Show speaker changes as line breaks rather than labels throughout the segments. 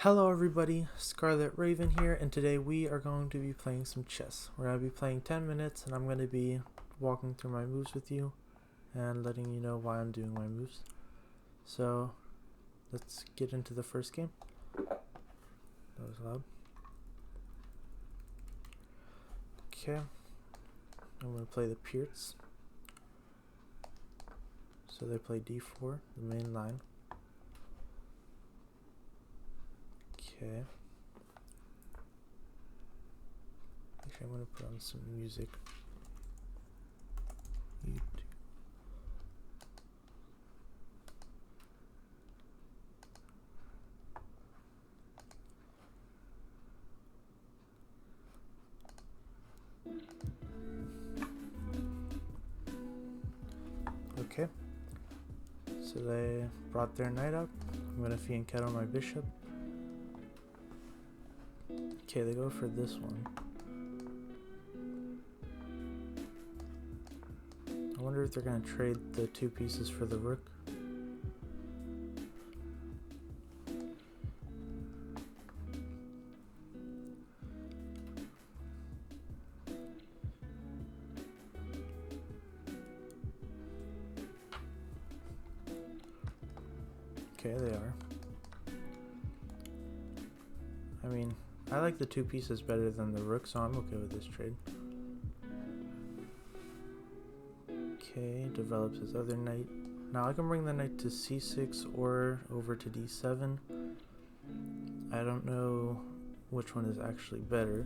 Hello everybody, Scarlet Raven here, and today we are going to be playing some chess. We're going to be playing 10 minutes, and I'm going to be walking through my moves with you and letting you know why I'm doing my moves. So, let's get into the first game. That was loud. Okay, I'm going to play the Pierts. So they play d4, the main line. Okay. Actually, I'm going to put on some music. YouTube. Okay. So they brought their knight up. I'm going to fianchetto my bishop. Okay, they go for this one. I wonder if they're going to trade the two pieces for the rook. Okay, they are. I mean, I like the two pieces better than the rook, so I'm okay with this trade. Okay, develops his other knight. Now I can bring the knight to c6 or over to d7. I don't know which one is actually better.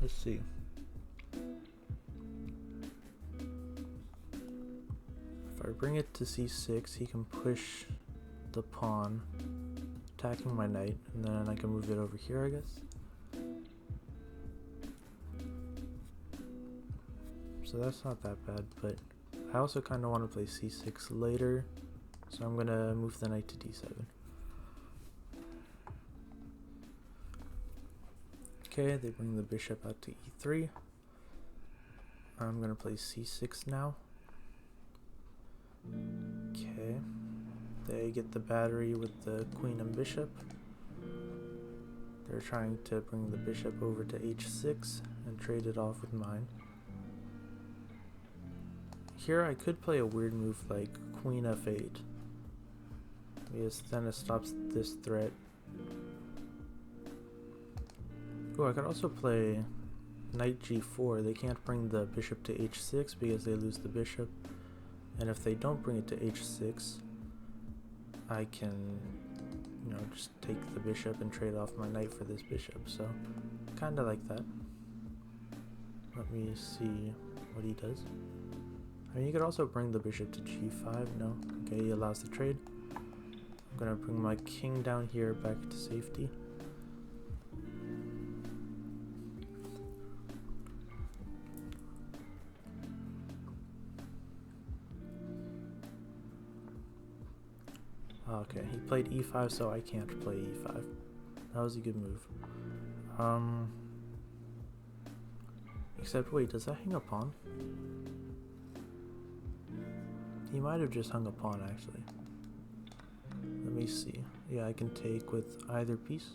Let's see. If I bring it to c6, he can push the pawn, attacking my knight, and then I can move it over here, I guess. So that's not that bad, but I also kind of want to play c6 later, so I'm going to move the knight to d7. Okay, they bring the bishop out to e3. I'm going to play c6 now. Okay, they get the battery with the queen and bishop. They're trying to bring the bishop over to h6 and trade it off with mine. Here I could play a weird move like queen f8, because then it stops this threat. Oh, I could also play knight g4. They can't bring the bishop to h6 because they lose the bishop, and if they don't bring it to h6, I can, just take the bishop and trade off my knight for this bishop. So kinda like that. Let me see what he does. I mean, you could also bring the bishop to g5. No. Okay, he allows the trade. I'm gonna bring my king down here back to safety. Okay, he played e5, so I can't play e5. That was a good move. Except, wait, does that hang a pawn? He might have just hung a pawn, actually. Let me see. Yeah, I can take with either piece.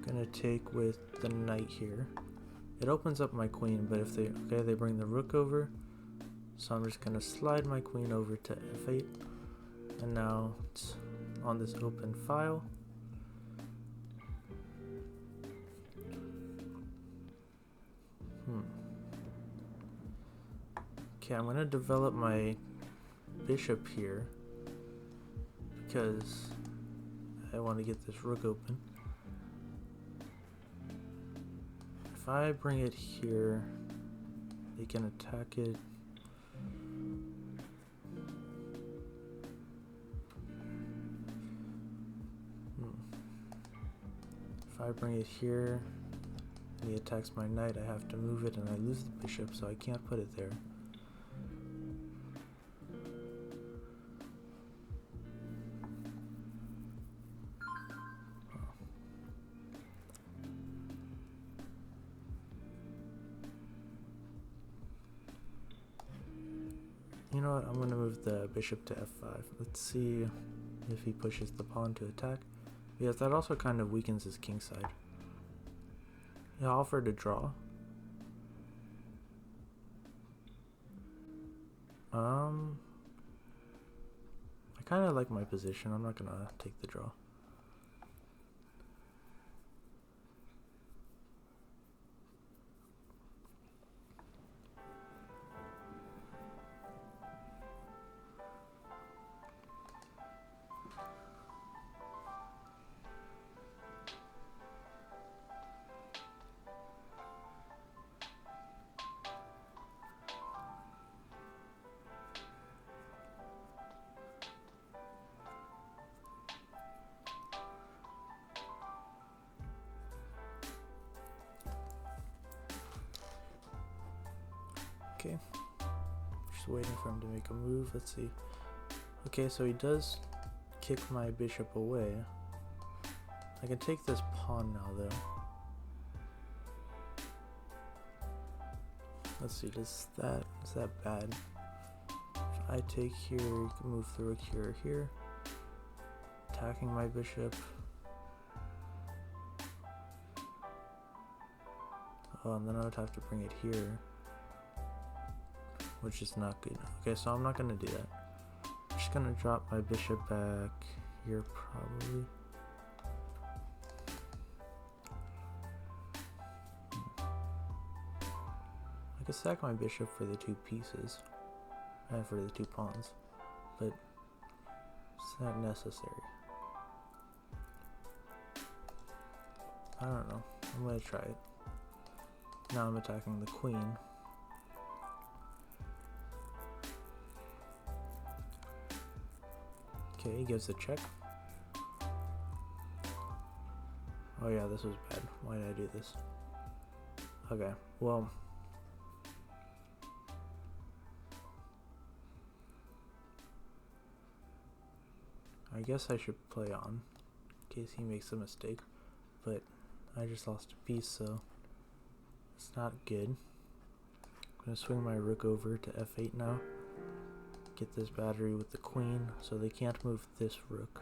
Gonna take with the knight here. It opens up my queen, but if they bring the rook over. So I'm just gonna slide my queen over to f8. And now it's on this open file. Okay, I'm gonna develop my bishop here because I want to get this rook open. If I bring it here, they can attack it. If I bring it here and he attacks my knight, I have to move it and I lose the bishop, so I can't put it there. know what? I'm going to move the bishop to f5. Let's see if he pushes the pawn to attack. Yes, that also kind of weakens his king side. He offered to draw. I kind of like my position. I'm not going to take the draw. Okay, just waiting for him to make a move. Let's see. Okay, so he does kick my bishop away. I can take this pawn now, though. Let's see, is that bad? If I take here, you can move the rook here or here. Attacking my bishop. Oh, and then I would have to bring it here, which is not good. Okay, so I'm not gonna do that. I'm just gonna drop my bishop back here, probably. I could sack my bishop for the 2 pieces, and for the 2 pawns, but it's not necessary. I don't know. I'm gonna try it. Now I'm attacking the queen. Okay, he gives a check. Oh yeah, this was bad. Why did I do this? Okay, well. I guess I should play on, in case he makes a mistake. But I just lost a piece, so it's not good. I'm gonna swing my rook over to f8 now. Get this battery with the queen, so they can't move this rook.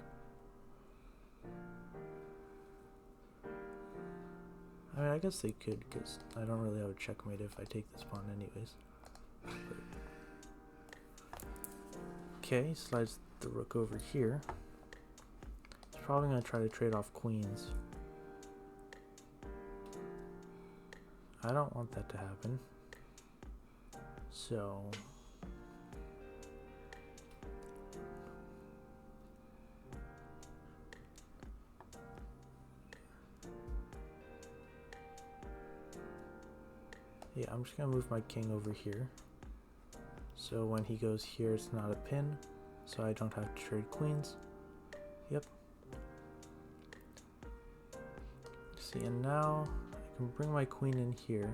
I mean, I guess they could, because I don't really have a checkmate if I take this pawn anyways. Okay, slides the rook over here. He's probably going to try to trade off queens. I don't want that to happen. So yeah, I'm just gonna move my king over here. So when he goes here, it's not a pin, so I don't have to trade queens. Yep. See, and now I can bring my queen in here.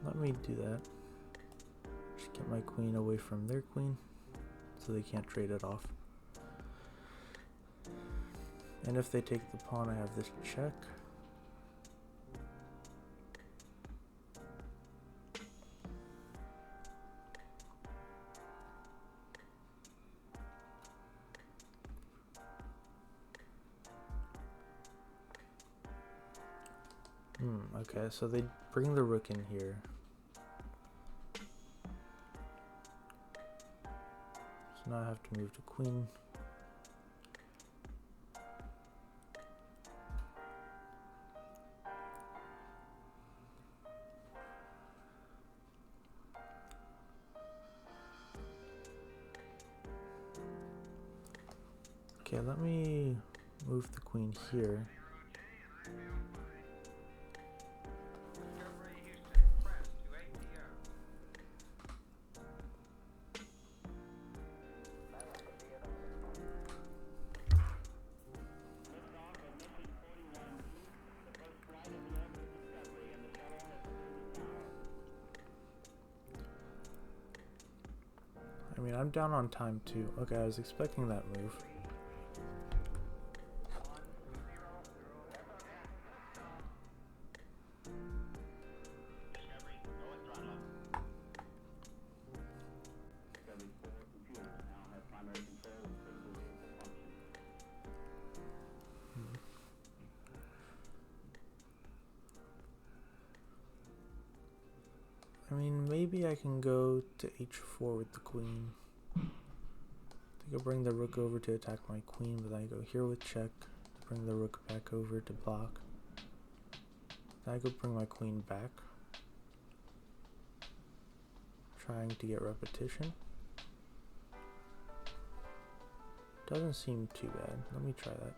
Let me do that. Just get my queen away from their queen, so they can't trade it off. And if they take the pawn, I have this check. Okay, so they bring the rook in here. So now I have to move the queen. Okay, let me move the queen here. I mean, I'm down on time too. Okay, I was expecting that move. I mean, maybe I can go to h4 with the queen. I think I'll bring the rook over to attack my queen, but then I go here with check, bring the rook back over to block. Then I go bring my queen back, trying to get repetition. Doesn't seem too bad. Let me try that.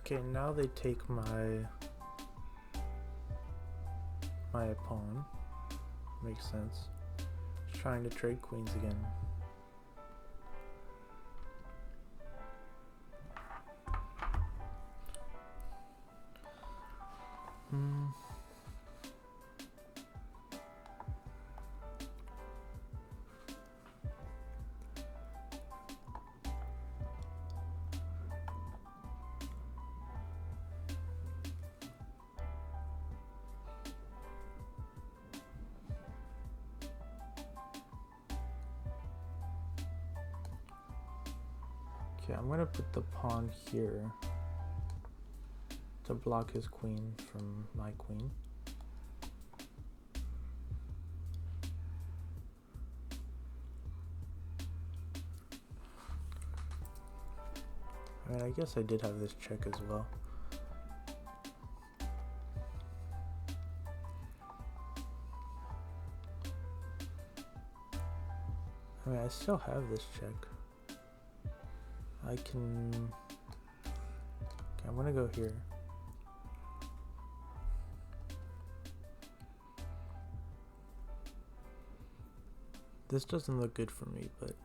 Okay, now they take my pawn. Makes sense. Just trying to trade queens again. Okay, I'm gonna put the pawn here to block his queen from my queen. I mean, I guess I did have this check as well. I mean, I still have this check. I can... Okay, I'm gonna go here. This doesn't look good for me, but,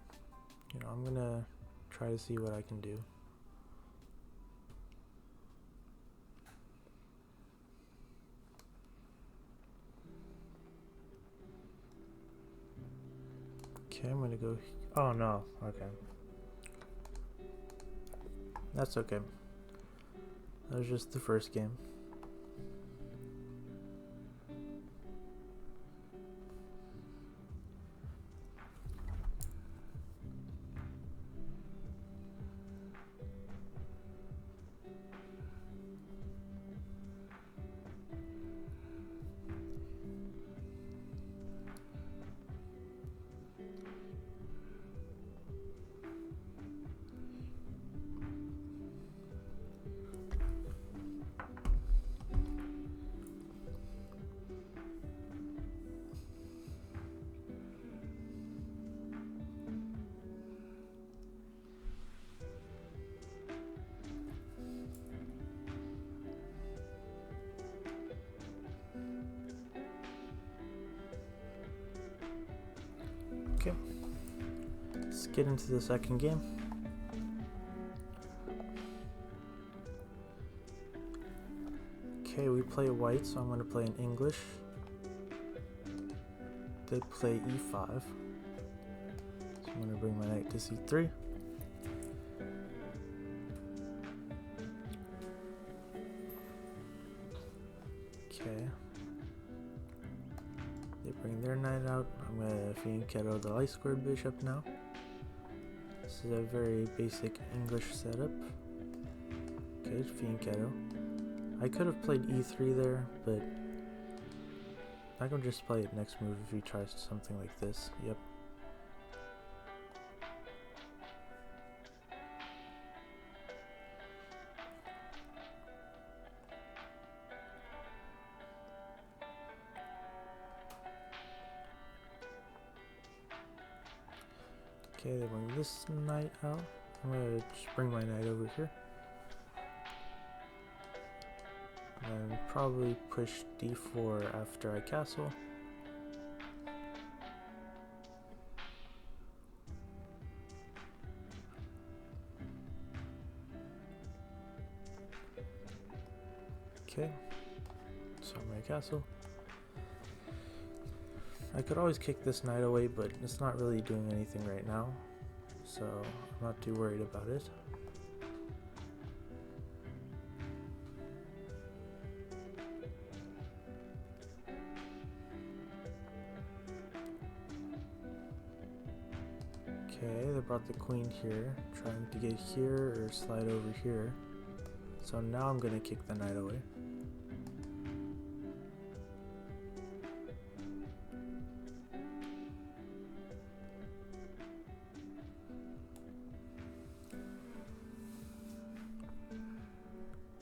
you know, I'm gonna try to see what I can do. Okay, I'm gonna go... Oh no, okay. That's okay. That was just the first game. Okay, let's get into the second game. Okay, we play white, so I'm going to play in English. They play e5, so I'm going to bring my knight to c3. Okay. They bring their knight out. I'm going to fianchetto the light squared bishop now. This is a very basic English setup. Okay, fianchetto. I could have played e3 there, but I can just play it next move if he tries something like this. Yep. Okay, they bring this knight out. I'm gonna just bring my knight over here. And probably push d4 after I castle. Okay, so my castle. I could always kick this knight away, but it's not really doing anything right now, so I'm not too worried about it. Okay, they brought the queen here, trying to get here or slide over here. So now I'm gonna kick the knight away.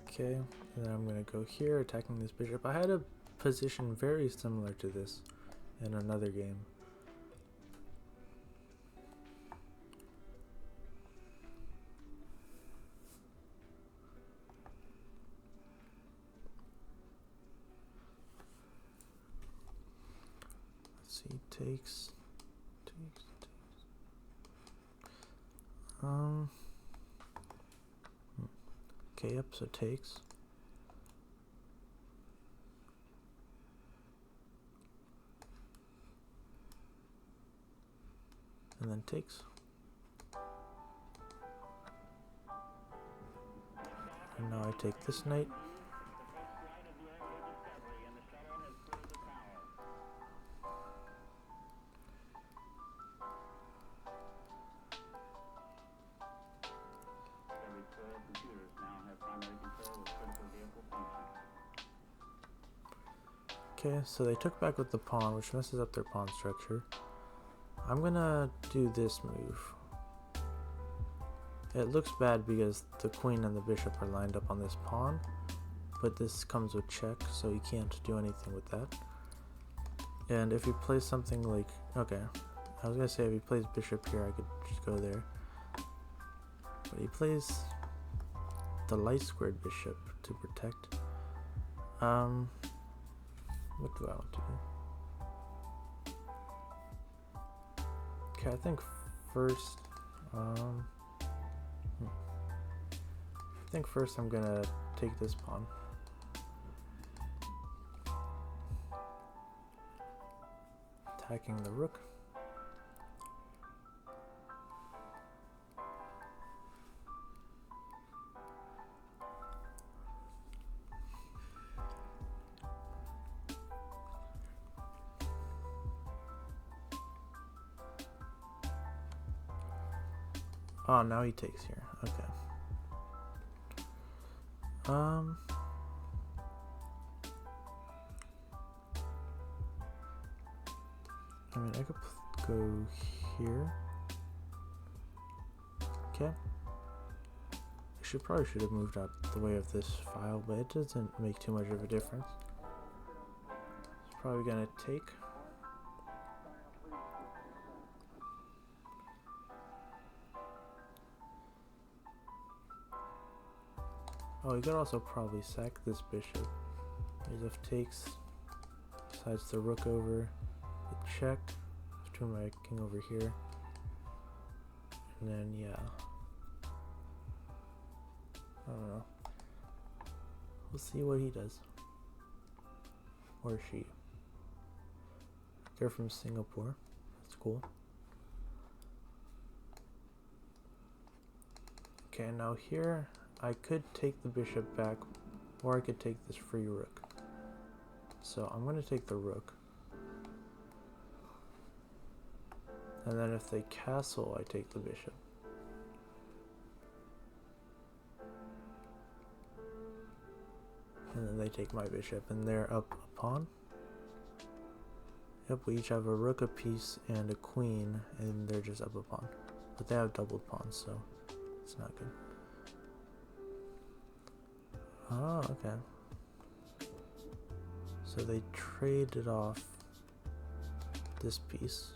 Okay, and then I'm gonna go here, attacking this bishop. I had a position very similar to this in another game. Let's see, takes. Okay, yep, so takes. And then takes. And now I take this knight. Okay, so they took back with the pawn, which messes up their pawn structure. I'm gonna do this move. It looks bad because the queen and the bishop are lined up on this pawn, but this comes with check, so you can't do anything with that. And if he plays something like, okay, I was gonna say if he plays bishop here, I could just go there. But he plays the light squared bishop to protect. What do I want to do? Okay, I think first, I'm gonna take this pawn. Attacking the rook. Oh, now he takes here. Okay. I mean, I could go here. Okay. I probably should have moved out the way of this file, but it doesn't make too much of a difference. It's probably gonna take. Oh, you could also probably sack this bishop. Because if takes, slides the rook over, the check, turn my king over here, and then yeah, I don't know. We'll see what he does, or she. They're from Singapore. That's cool. Okay, now here I could take the bishop back, or I could take this free rook. So I'm going to take the rook. And then if they castle, I take the bishop. And then they take my bishop, and they're up a pawn. Yep, we each have a rook apiece and a queen, and they're just up a pawn. But they have doubled pawns, so it's not good. Oh, okay. So they traded off this piece.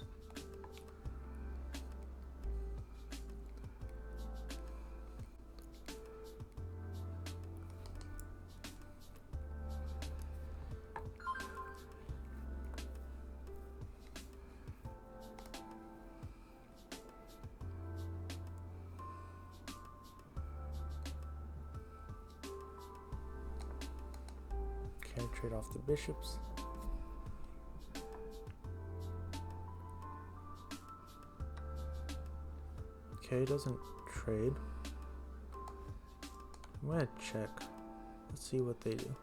Okay, trade off the bishops. Okay, doesn't trade. I'm gonna check. Let's see what they do.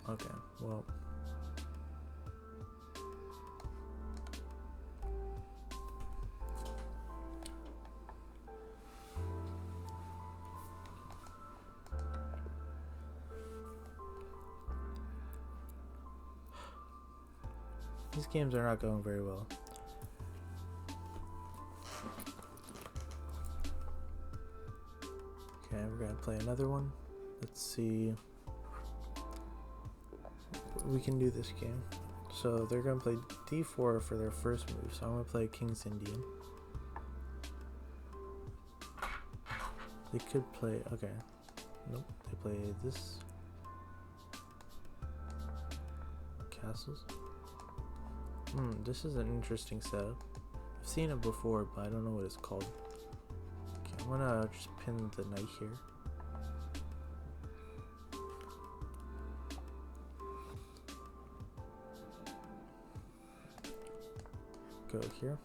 Okay, well. These games are not going very well. Okay, we're gonna play another one. Let's see. We can do this game. So they're gonna play d4 for their first move. So I'm gonna play King's Indian. They could play, okay. Nope, they play this. Castles. This is an interesting setup. I've seen it before, but I don't know what it's called. Okay, I'm gonna just pin the knight here. Go here.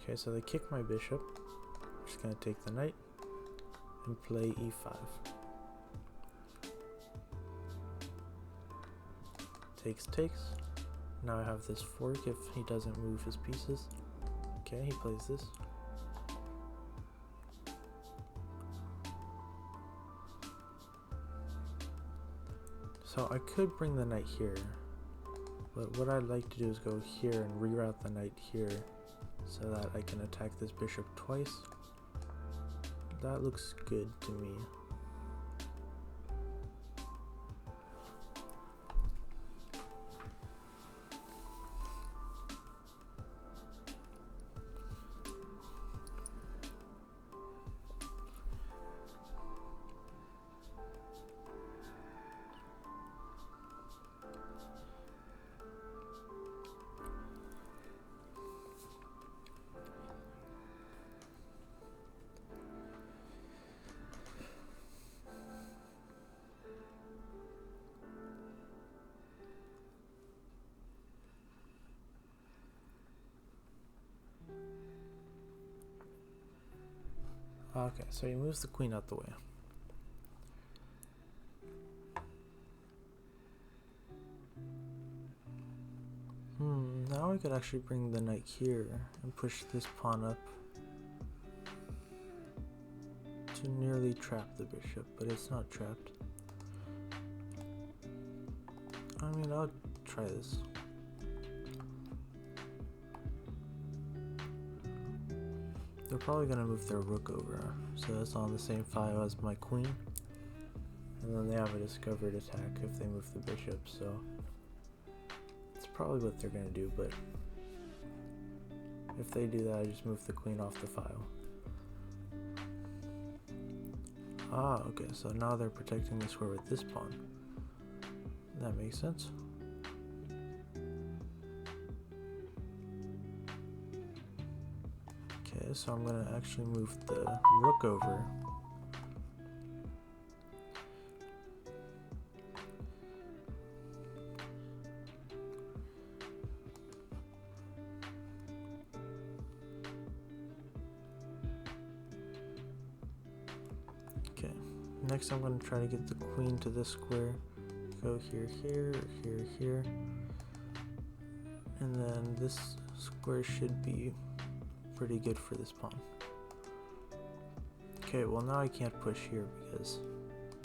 Okay, so they kick my bishop. I'm just gonna take the knight and play e5. Takes. Now I have this fork if he doesn't move his pieces. Okay, he plays this. So I could bring the knight here, but what I'd like to do is go here and reroute the knight here so that I can attack this bishop twice. That looks good to me. Okay, so he moves the queen out the way. Now I could actually bring the knight here and push this pawn up to nearly trap the bishop, but it's not trapped. I mean, I'll try this. They're probably going to move their rook over, so that's on the same file as my queen. And then they have a discovered attack if they move the bishop, so it's probably what they're going to do, but if they do that, I just move the queen off the file. Ah, okay, so now they're protecting the square with this pawn. That makes sense. Okay, so I'm going to actually move the rook over. Okay, next I'm going to try to get the queen to this square. Go here, here, here, here. And then this square should be pretty good for this pawn. Okay, well now I can't push here because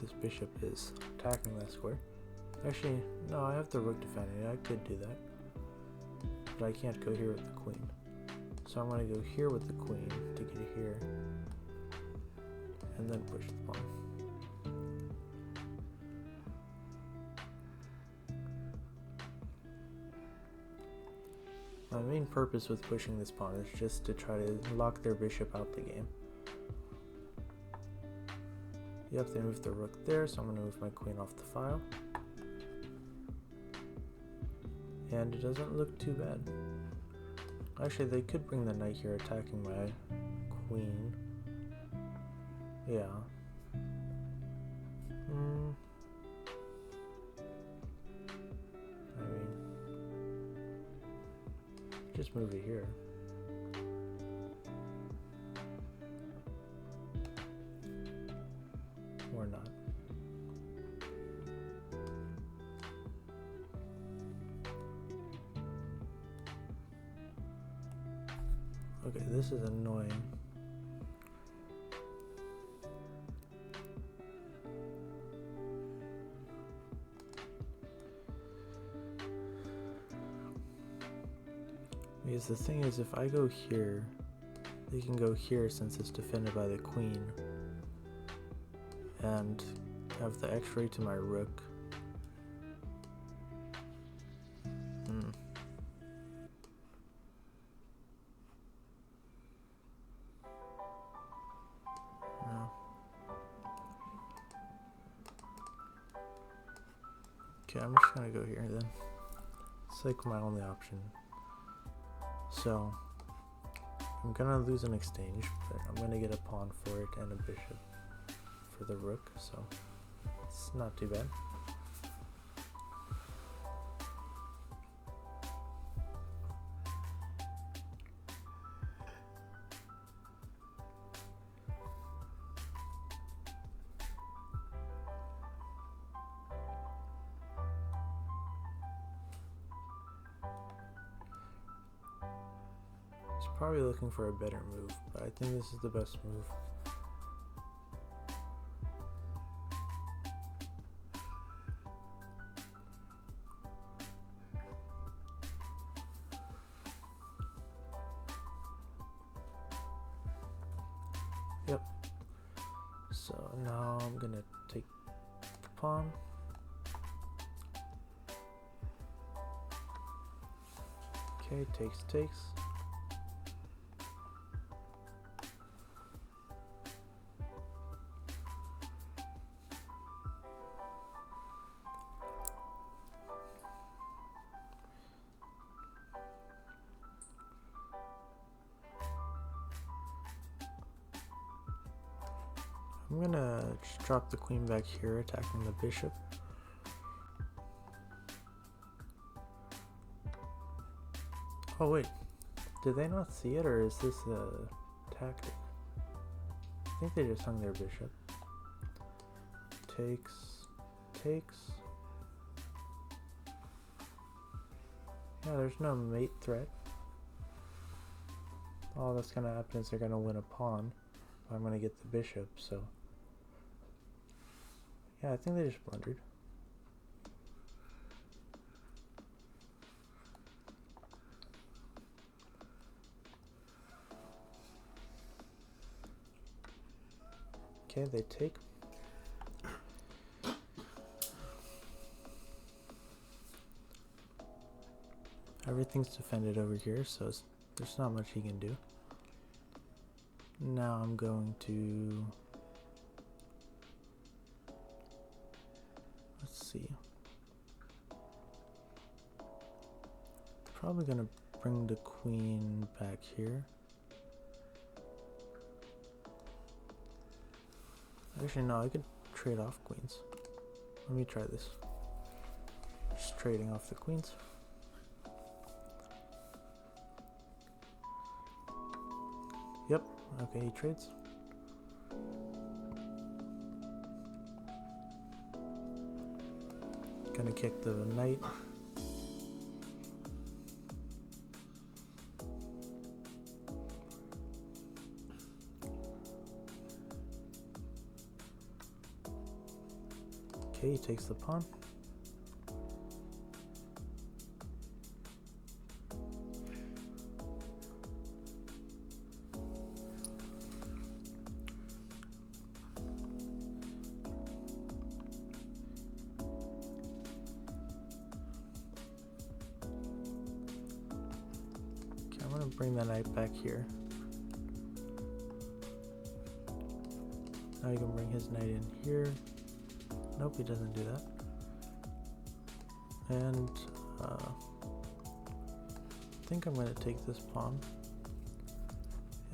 this bishop is attacking that square. Actually, no, I have the rook defending it. I could do that. But I can't go here with the queen. So I'm going to go here with the queen to get here. And then push the pawn. My main purpose with pushing this pawn is just to try to lock their bishop out the game. Yep, they moved the rook there, so I'm going to move my queen off the file. And it doesn't look too bad. Actually, they could bring the knight here attacking my queen. Yeah. I mean, just move it here. Or not. Okay, this is annoying. Because the thing is, if I go here, they can go here since it's defended by the queen. And have the x-ray to my rook. No. Okay, I'm just gonna go here then. It's like my only option. So, I'm gonna lose an exchange, but I'm gonna get a pawn for it and a bishop for the rook, so it's not too bad. He's probably looking for a better move, but I think this is the best move. Yep. So now I'm gonna take the pawn. Okay, takes. I'm gonna just drop the queen back here, attacking the bishop. Oh wait, did they not see it, or is this a tactic? I think they just hung their bishop. Takes. Yeah, there's no mate threat. All that's gonna happen is they're gonna win a pawn. I'm gonna get the bishop, so yeah, I think they just blundered. Okay, they take. Everything's defended over here, so there's not much he can do. Now I'm going to, let's see, probably gonna bring the queen back here. Actually no, I could trade off queens. Let me try this. Just trading off the queens. Yep, okay, he trades. Gonna kick the knight. Okay, he takes the pawn. Okay, I'm gonna bring the knight back here. Now you can bring his knight in here. Nope, he doesn't do that. And I think I'm going to take this pawn.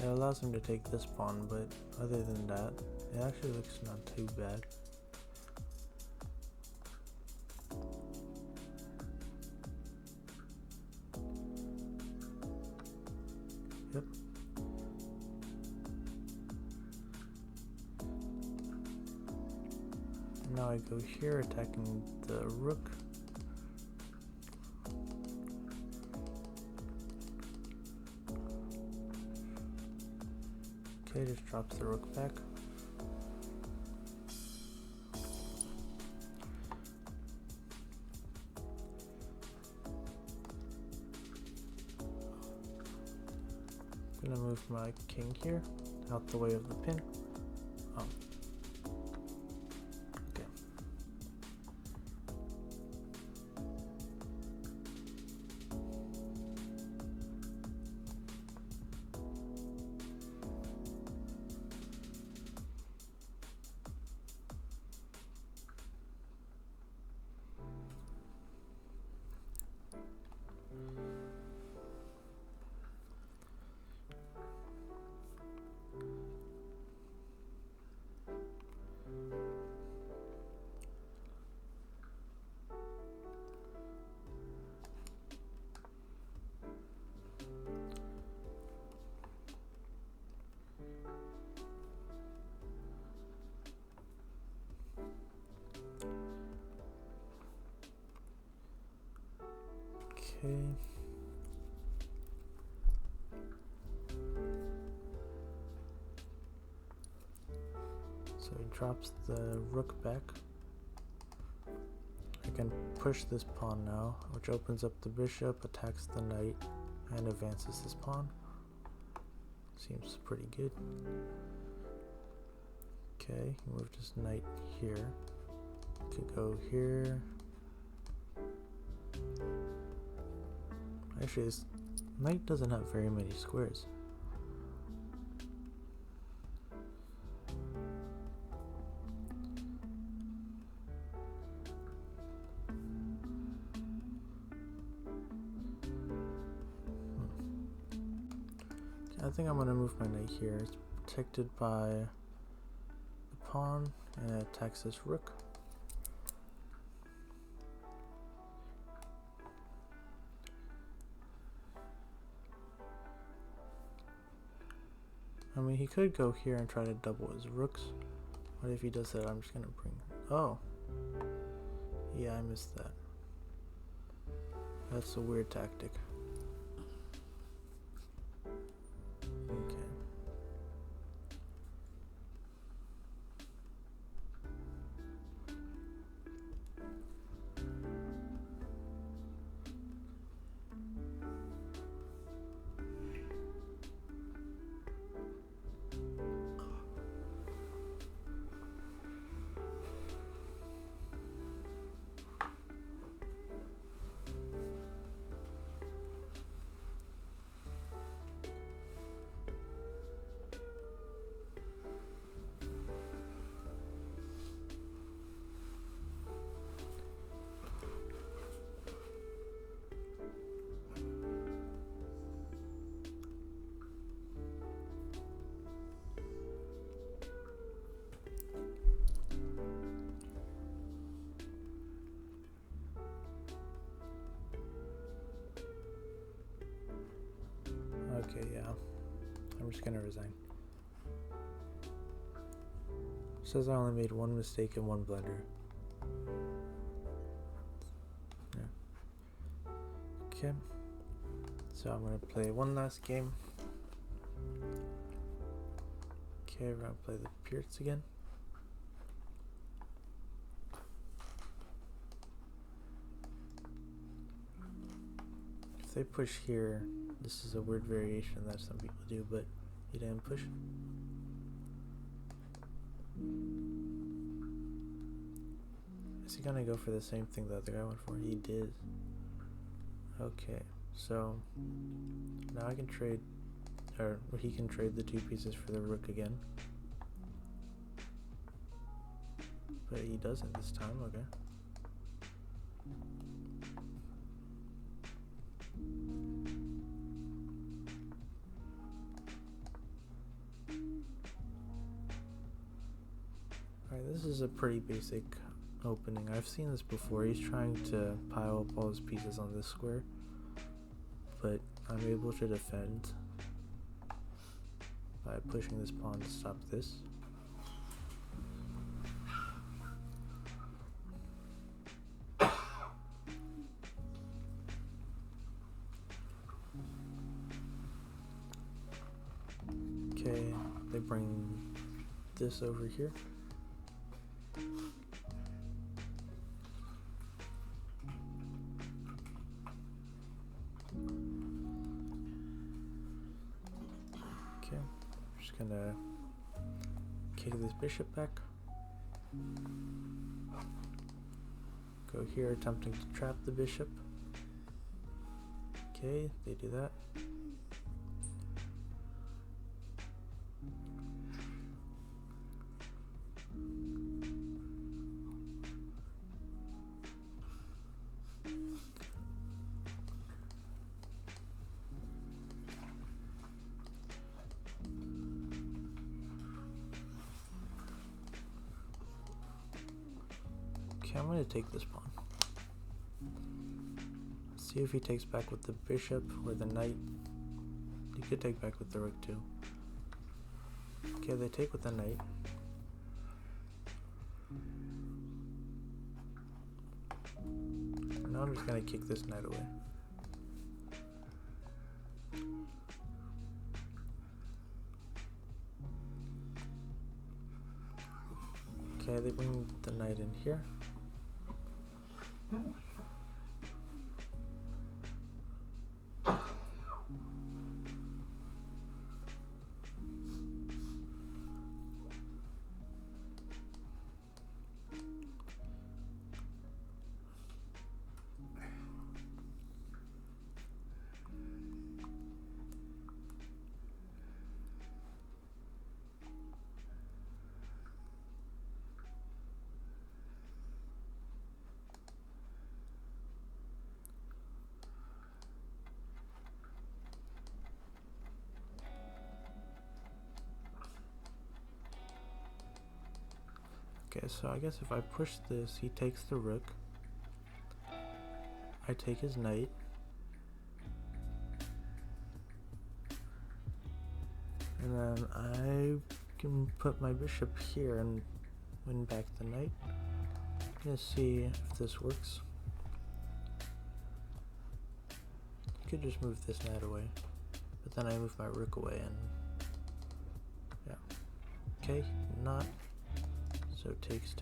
It allows him to take this pawn, but other than that, it actually looks not too bad. Yep. Now I go here, attacking the rook. Okay, just drops the rook back. I'm gonna move my king here, out the way of the pin. Oh. Okay. Okay. So he drops the rook back. I can push this pawn now, which opens up the bishop, attacks the knight, and advances this pawn. Seems pretty good. Okay, he moved his knight here. Could go here. Actually, this knight doesn't have very many squares. I think I'm going to move my knight here. It's protected by the pawn, and it attacks this rook. I mean, he could go here and try to double his rooks. What if he does that? I'm just going to bring... Oh. Yeah, I missed that. That's a weird tactic. Okay. Okay, yeah. I'm just gonna resign. Says I only made one mistake and one blunder. Yeah. Okay. So I'm gonna play one last game. Okay, we're gonna play the Pierce again. If they push here, this is a weird variation that some people do, but he didn't push. Is he gonna go for the same thing the other guy went for? He did. Okay, so now I can trade, or he can trade the two pieces for the rook again. But he doesn't this time, okay. Alright, this is a pretty basic opening. I've seen this before. He's trying to pile up all his pieces on this square, but I'm able to defend by pushing this pawn to stop this. Okay, they bring this over here. Okay, I'm just gonna kick this bishop back. Go here, attempting to trap the bishop. Okay, they do that. Okay, I'm going to take this pawn. See if he takes back with the bishop or the knight. He could take back with the rook too. Okay, they take with the knight. Now I'm just going to kick this knight away. Okay, they bring the knight in here. Okay, so I guess if I push this, he takes the rook. I take his knight. And then I can put my bishop here and win back the knight. I'm gonna see if this works. I could just move this knight away, but then I move my rook away and yeah. Okay, not. So takes.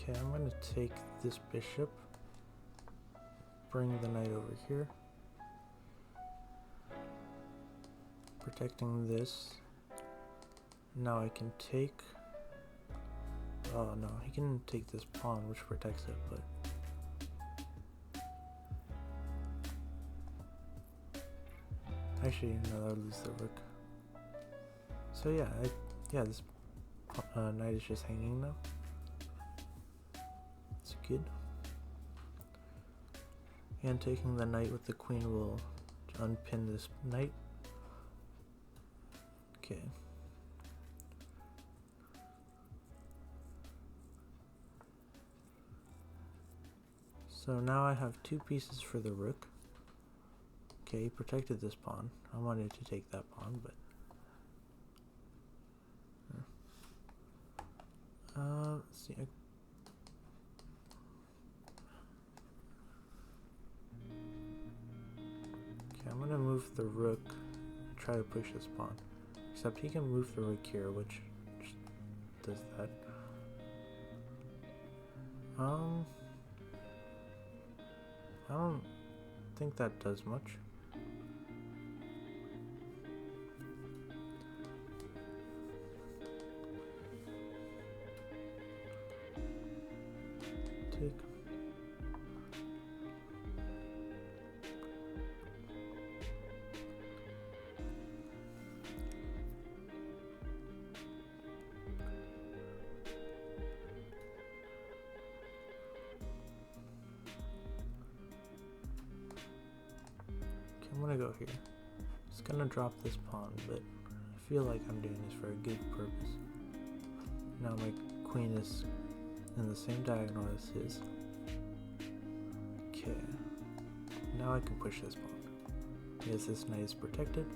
Okay, I'm going to take this bishop, bring the knight over here, protecting this. Now I can take, oh no, he can take this pawn which protects it, but actually no, that would lose the rook. So yeah, this knight is just hanging now. It's good. And taking the knight with the queen will unpin this knight. Okay. So now I have two pieces for the rook. Okay, he protected this pawn. I wanted to take that pawn, but let's see. Okay, I'm gonna move the rook, try to push this pawn. Except he can move the rook here, which does that. I don't think that does much. gonna go here. Just gonna drop this pawn, but I feel like I'm doing this for a good purpose. Now my queen is in the same diagonal as his. Okay. Now I can push this pawn. Because this knight is protected.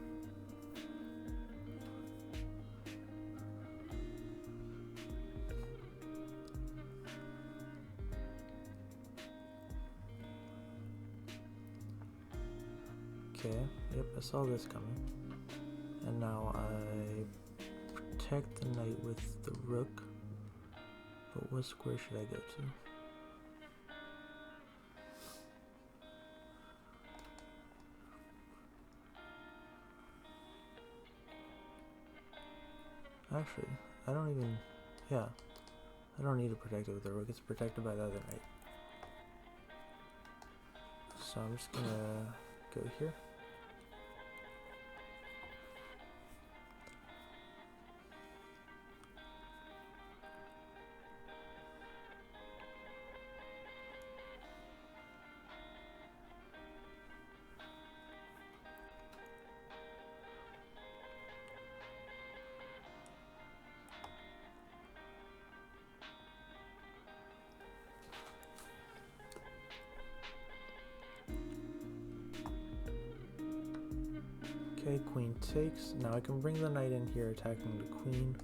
Okay, yep, I saw this coming. And now I protect the knight with the rook. But what square should I go to? Actually, I don't even, yeah, I don't need to protect it with the rook, it's protected by the other knight. So I'm just gonna go here. Okay, queen takes. Now I can bring the knight in here attacking the queen.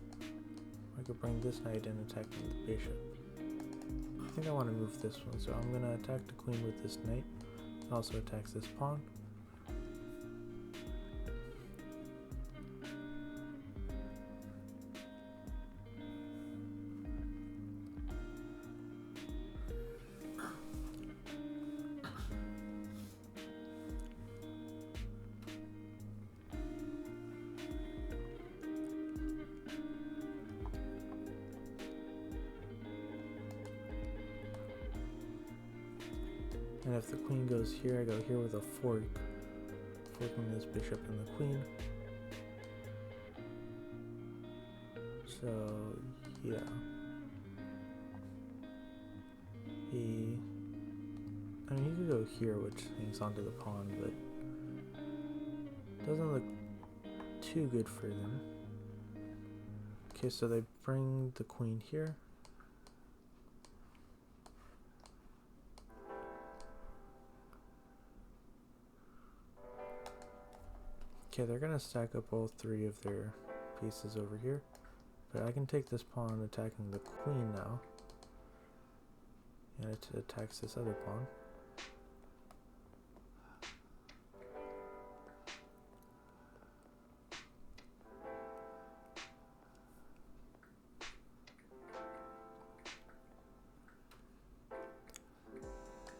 I could bring this knight in attacking the bishop. I think I want to move this one, so I'm going to attack the queen with this knight. It also attacks this pawn. And if the queen goes here, I go here with a fork, forking this bishop and the queen. So, yeah. He could go here, which hangs onto the pawn, but doesn't look too good for them. Okay, so they bring the queen here. Okay, they're gonna stack up all three of their pieces over here, but I can take this pawn attacking the queen now, and it attacks this other pawn.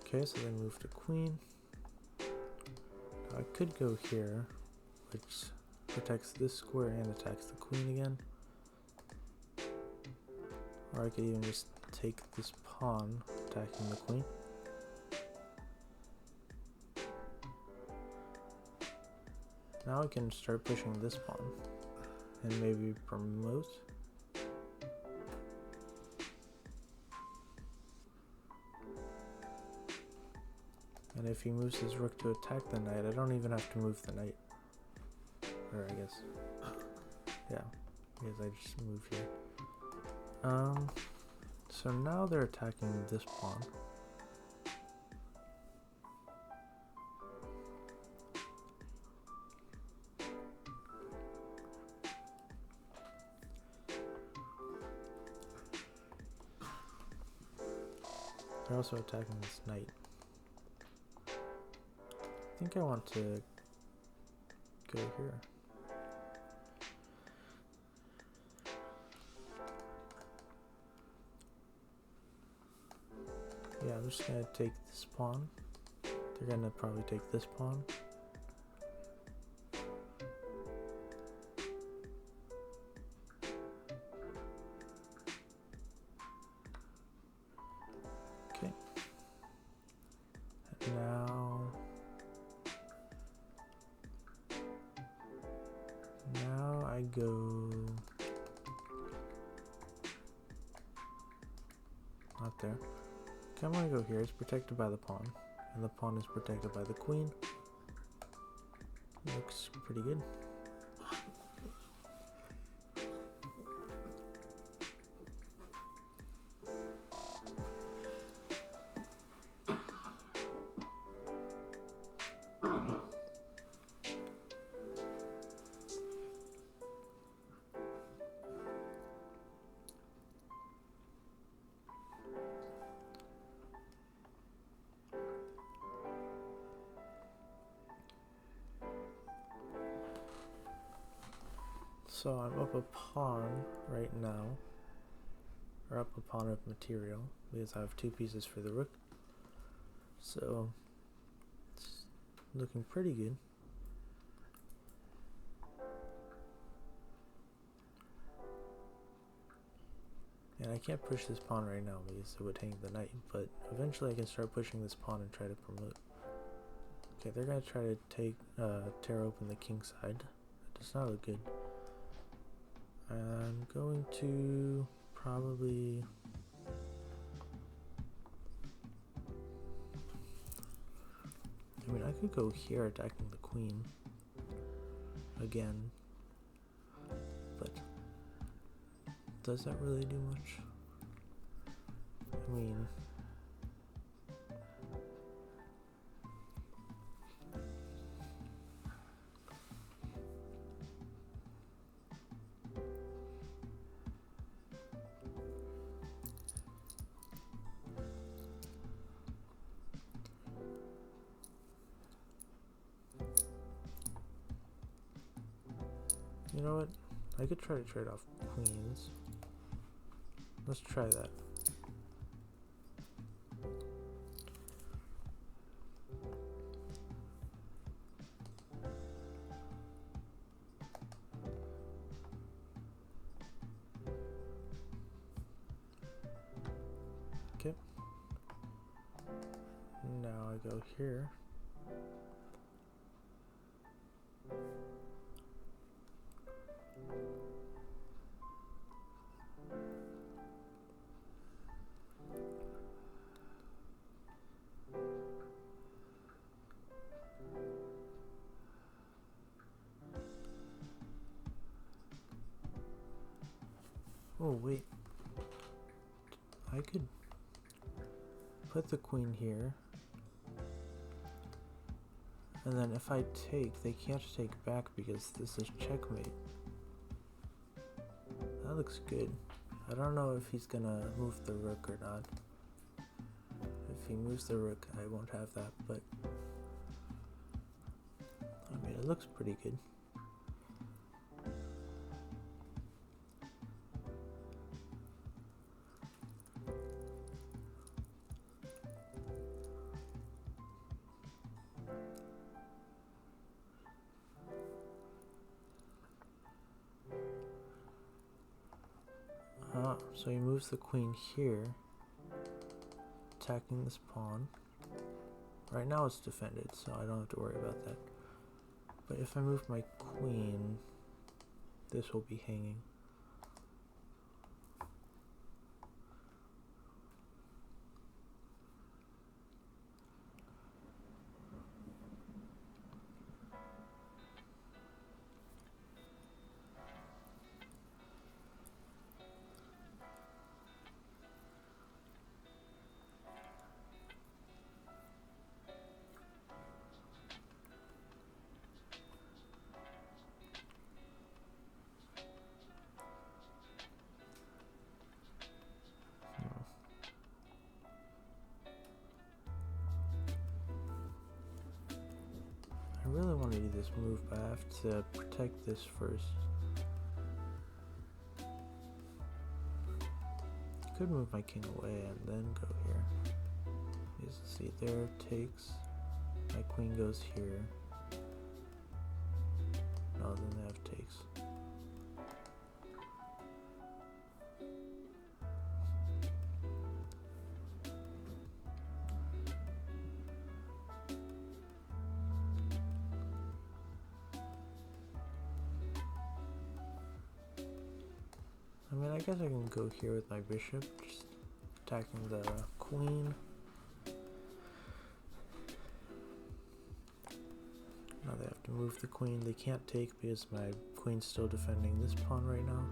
Okay, so they move the queen. Now I could go here, which protects this square and attacks the queen again. Or I could even just take this pawn, attacking the queen. Now I can start pushing this pawn, and maybe promote. And if he moves his rook to attack the knight, I don't even have to move the knight. Or I guess, yeah, because I just move here. So now they're attacking this pawn. They're also attacking this knight. I think I want to go here. Yeah, I'm just gonna take this pawn. They're gonna probably take this pawn. Okay. And now I go not there. Okay, I'm gonna go here. It's protected by the pawn, and the pawn is protected by the queen. Looks pretty good. So I'm up a pawn right now, or up a pawn of material, because I have 2 pieces for the rook. So it's looking pretty good. And I can't push this pawn right now because it would hang the knight, but eventually I can start pushing this pawn and try to promote. Okay, they're gonna try to tear open the king side. That does not look good. I'm going to probably I could go here attacking the queen again, but does that really do much? I mean, you know what? I could try to trade off queens. Let's try that. Okay. Now I go here. Oh wait, I could put the queen here, and then if I take, they can't take back because this is checkmate. That looks good. I don't know if he's gonna move the rook or not. If he moves the rook, I won't have that, but I mean, it looks pretty good. So he moves the queen here, attacking this pawn. Right now it's defended, so I don't have to worry about that. But if I move my queen, this will be hanging. I really want to do this move, but I have to protect this first. Could move my king away and then go here. You see, there takes. My queen goes here. No, then they have takes. I mean, I guess I can go here with my bishop, just attacking the queen. Now they have to can move the queen. They can't take because my queen's still defending this pawn right now.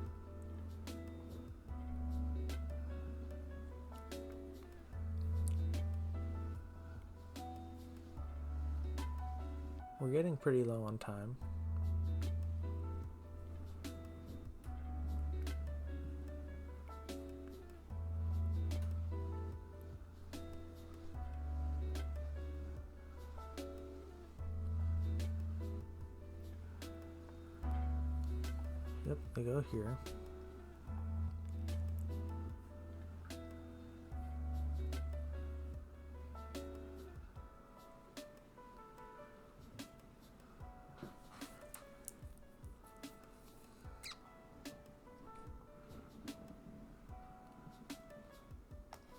We're getting pretty low on time. Yep, they go here.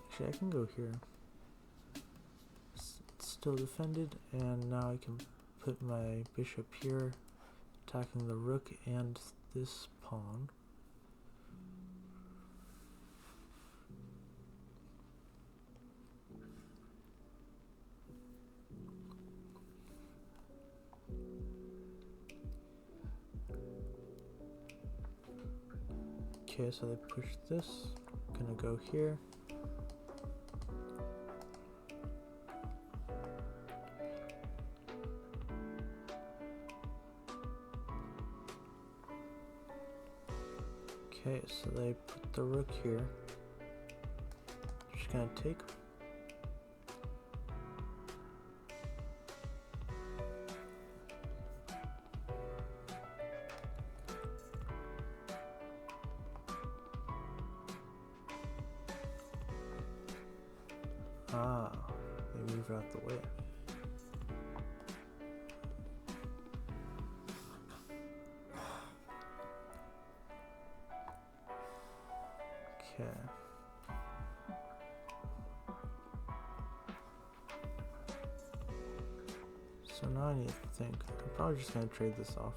Actually, I can go here. It's still defended, and now I can put my bishop here, attacking the rook and this pawn. Okay, so they push this. Gonna go here. Okay, so they put the rook here. Just gonna take. Ah, they move out the way. Okay. So now I need to think. I'm probably just gonna trade this off.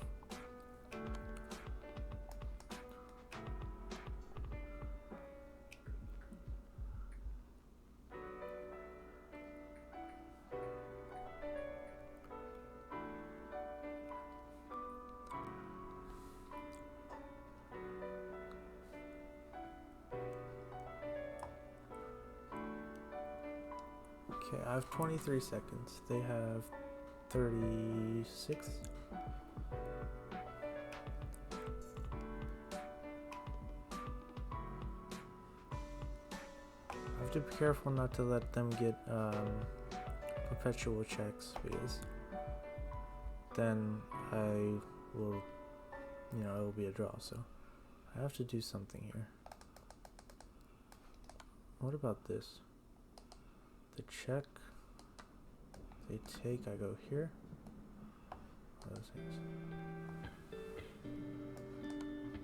Okay, I have 23 seconds. They have 36. I have to be careful not to let them get perpetual checks, because then I will, it will be a draw. So I have to do something here. What about this? The check, they take, I go here. Those things.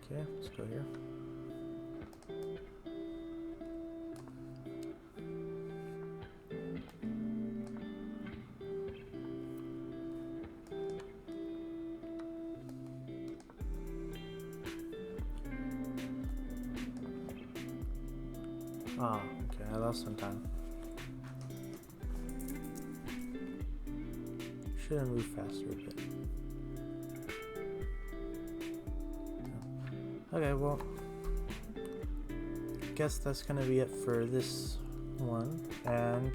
Okay, let's go here. Ah, okay, I lost some time. Should have moved faster a bit. Okay, well, guess that's gonna be it for this one, and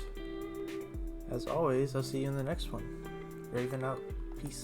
as always, I'll see you in the next one. Raven out. Peace.